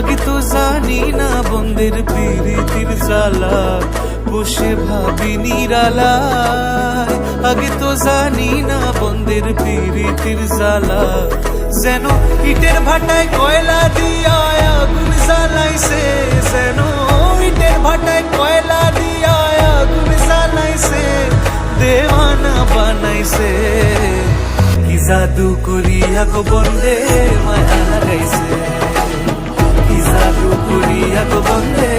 আগে তো জানি না বন্ধের প্রীতির জ্বালা, বসে ভাবি নিরালায়। আগে তো জানি না বন্ধের প্রীতির জ্বালা, যেন ইটের ভাটায় কয়লা দিয়া আগুন জ্বালাইছে, যেন ইটের ভাটায় কয়লা দিয়া আগুন জ্বালাইছে, দেওয়ানা বানাইছে। কি জাদু করিয়া গো বন্ধে মায়া লাগাইছে, কি জাদু করিয়া গো বন্ধে